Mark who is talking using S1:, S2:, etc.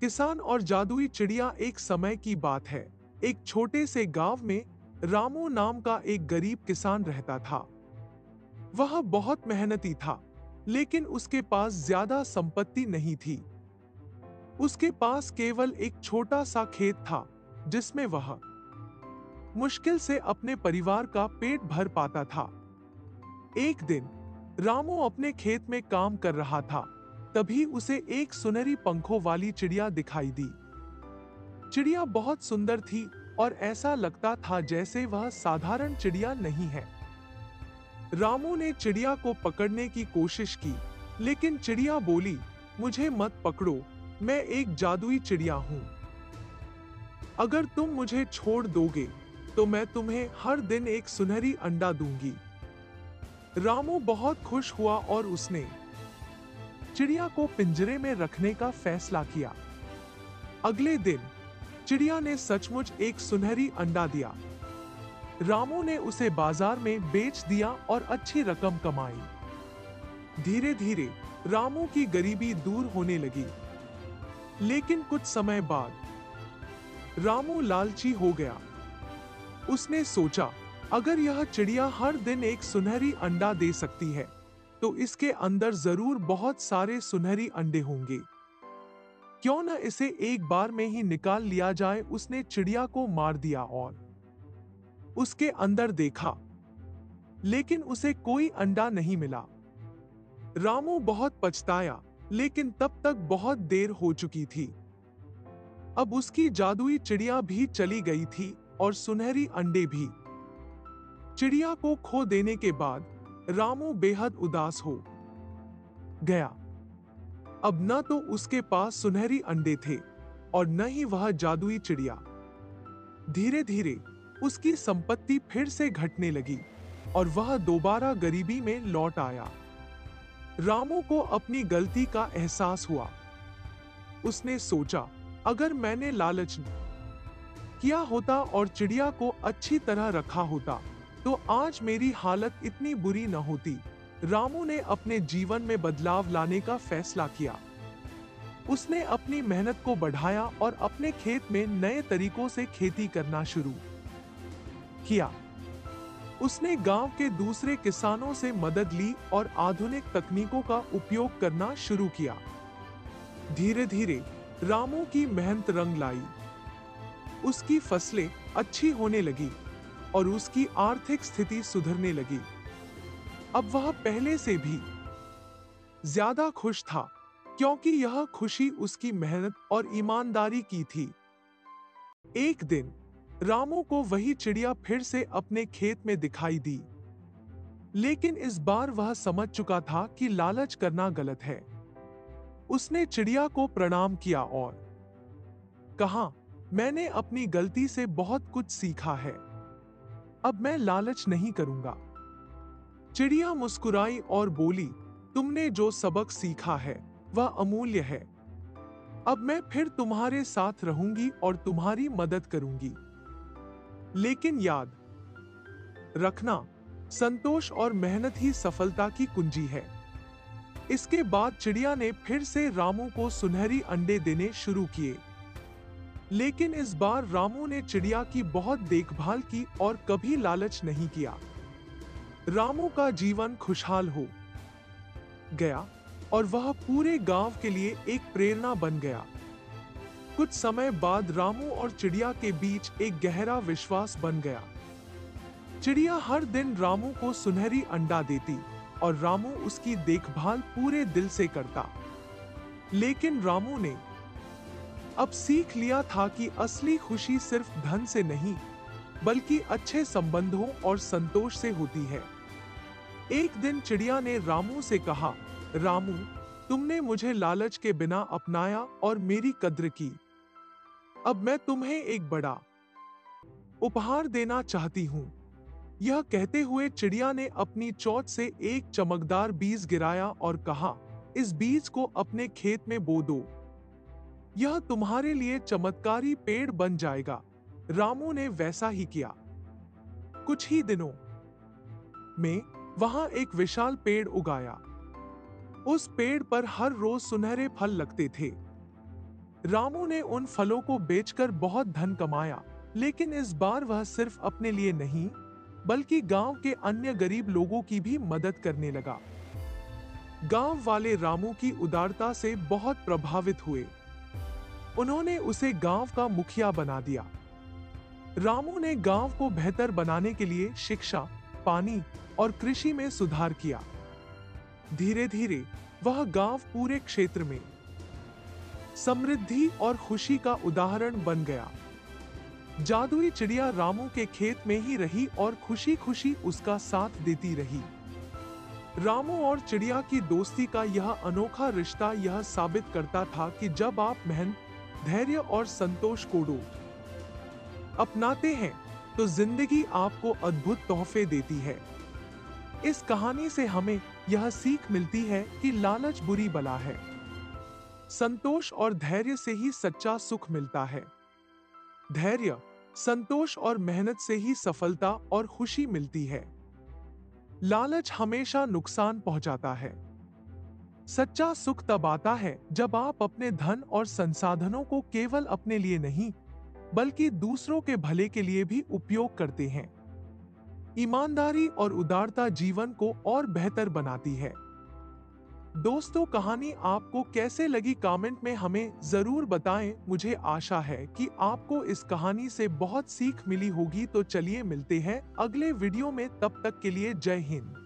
S1: किसान और जादुई चिड़िया। एक समय की बात है। एक छोटे से गांव में रामू नाम का एक गरीब किसान रहता था। वह बहुत मेहनती था, लेकिन उसके पास ज्यादा संपत्ति नहीं थी। उसके पास केवल एक छोटा सा खेत था, जिसमें वह मुश्किल से अपने परिवार का पेट भर पाता था। एक दिन रामू अपने खेत में काम कर रहा था। तभी उसे एक सुनहरी पंखों वाली चिड़िया दिखाई दी। चिड़िया बहुत सुंदर थी और ऐसा लगता था जैसे वह साधारण चिड़िया नहीं है। रामू ने चिड़िया को पकड़ने की कोशिश की, लेकिन चिड़िया बोली, मुझे मत पकड़ो, मैं एक जादुई चिड़िया हूं। अगर तुम मुझे छोड़ दोगे, तो मैं तुम्हें हर दिन एक सुनहरी अंडा दूंगी। रामू बहुत खुश हुआ और उसने चिड़िया को पिंजरे में रखने का फैसला किया। अगले दिन चिड़िया ने सचमुच एक सुनहरी अंडा दिया। रामू ने उसे बाजार में बेच दिया और अच्छी रकम कमाई। धीरे धीरे रामू की गरीबी दूर होने लगी। लेकिन कुछ समय बाद रामू लालची हो गया। उसने सोचा, अगर यह चिड़िया हर दिन एक सुनहरी अंडा दे सकती है, तो इसके अंदर जरूर बहुत सारे सुनहरी अंडे होंगे। क्यों न इसे एक बार में ही निकाल लिया जाए। उसने चिड़िया को मार दिया और उसके अंदर देखा, लेकिन उसे कोई अंडा नहीं मिला। रामू बहुत पछताया, लेकिन तब तक बहुत देर हो चुकी थी। अब उसकी जादुई चिड़िया भी चली गई थी और सुनहरी अंडे भी। चिड़िया को खो देने के बाद रामू बेहद उदास हो गया। अब न तो उसके पास सुनहरी अंडे थे और न ही वह जादुई चिड़िया। धीरे धीरे उसकी संपत्ति फिर से घटने लगी और वह दोबारा गरीबी में लौट आया। रामू को अपनी गलती का एहसास हुआ। उसने सोचा, अगर मैंने लालच किया होता और चिड़िया को अच्छी तरह रखा होता, तो आज मेरी हालत इतनी बुरी न होती। रामू ने अपने जीवन में बदलाव लाने का फैसला किया। उसने अपनी मेहनत को बढ़ाया और अपने खेत में नए तरीकों से खेती करना शुरू किया। उसने गांव के दूसरे किसानों से मदद ली और आधुनिक तकनीकों का उपयोग करना शुरू किया। धीरे धीरे रामू की मेहनत रंग लाई। उसकी फसलें अच्छी होने लगी और उसकी आर्थिक स्थिति सुधरने लगी। अब वह पहले से भी ज्यादा खुश था, क्योंकि यह खुशी उसकी मेहनत और ईमानदारी की थी। एक दिन रामू को वही चिड़िया फिर से अपने खेत में दिखाई दी, लेकिन इस बार वह समझ चुका था कि लालच करना गलत है। उसने चिड़िया को प्रणाम किया और कहा, मैंने अपनी गलती से बहुत कुछ सीखा है। अब मैं लालच नहीं करूंगा। चिड़िया मुस्कुराई और बोली, तुमने जो सबक सीखा है वह अमूल्य है। अब मैं फिर तुम्हारे साथ रहूंगी और तुम्हारी मदद करूंगी। लेकिन याद रखना, संतोष और मेहनत ही सफलता की कुंजी है। इसके बाद चिड़िया ने फिर से रामू को सुनहरी अंडे देने शुरू किए। लेकिन इस बार रामू ने चिड़िया की बहुत देखभाल की और कभी लालच नहीं किया। रामू का जीवन खुशहाल हो गया और वह पूरे गांव के लिए एक प्रेरणा बन गया। कुछ समय बाद रामू और चिड़िया के बीच एक गहरा विश्वास बन गया। चिड़िया हर दिन रामू को सुनहरी अंडा देती और रामू उसकी देखभाल पूरे दिल से करता। लेकिन रामू ने अब सीख लिया था कि असली खुशी सिर्फ धन से नहीं, बल्कि अच्छे संबंधों और संतोष से होती है। एक दिन चिड़िया ने रामू से कहा, रामू, तुमने मुझे लालच के बिना अपनाया और मेरी कद्र की। अब मैं तुम्हें एक बड़ा उपहार देना चाहती हूं। यह कहते हुए चिड़िया ने अपनी चोंच से एक चमकदार बीज गिराया और कहा, इस बीज को अपने खेत में बो दो। यह तुम्हारे लिए चमत्कारी पेड़ बन जाएगा। रामू ने वैसा ही किया। कुछ ही दिनों में वहां एक विशाल पेड़ उगाया। उस पेड़ पर हर रोज सुनहरे फल लगते थे। रामू ने उन फलों को बेचकर बहुत धन कमाया, लेकिन इस बार वह सिर्फ अपने लिए नहीं, बल्कि गांव के अन्य गरीब लोगों की भी मदद करने लगा। गांव वाले रामू की उदारता से बहुत प्रभावित हुए। उन्होंने उसे गांव का मुखिया बना दिया। रामू ने गांव को बेहतर बनाने के लिए शिक्षा, पानी और कृषि में सुधार किया। धीरे धीरे वह गांव पूरे क्षेत्र में समृद्धि और खुशी का उदाहरण बन गया। जादुई चिड़िया रामू के खेत में ही रही और खुशी खुशी उसका साथ देती रही। रामू और चिड़िया की दोस्ती का यह अनोखा रिश्ता यह साबित करता था कि जब आप मेहनत, धैर्य और संतोष को अपनाते हैं तो जिंदगी आपको अद्भुत तोहफे देती है। इस कहानी से हमें यह सीख मिलती है कि लालच बुरी बला है। संतोष और धैर्य से ही सच्चा सुख मिलता है। धैर्य, संतोष और मेहनत से ही सफलता और खुशी मिलती है। लालच हमेशा नुकसान पहुंचाता है। सच्चा सुख तब आता है जब आप अपने धन और संसाधनों को केवल अपने लिए नहीं, बल्कि दूसरों के भले के लिए भी उपयोग करते हैं। ईमानदारी और उदारता जीवन को और बेहतर बनाती है। दोस्तों, कहानी आपको कैसे लगी कमेंट में हमें जरूर बताएं। मुझे आशा है कि आपको इस कहानी से बहुत सीख मिली होगी। तो चलिए मिलते हैं अगले वीडियो में, तब तक के लिए जय हिंद।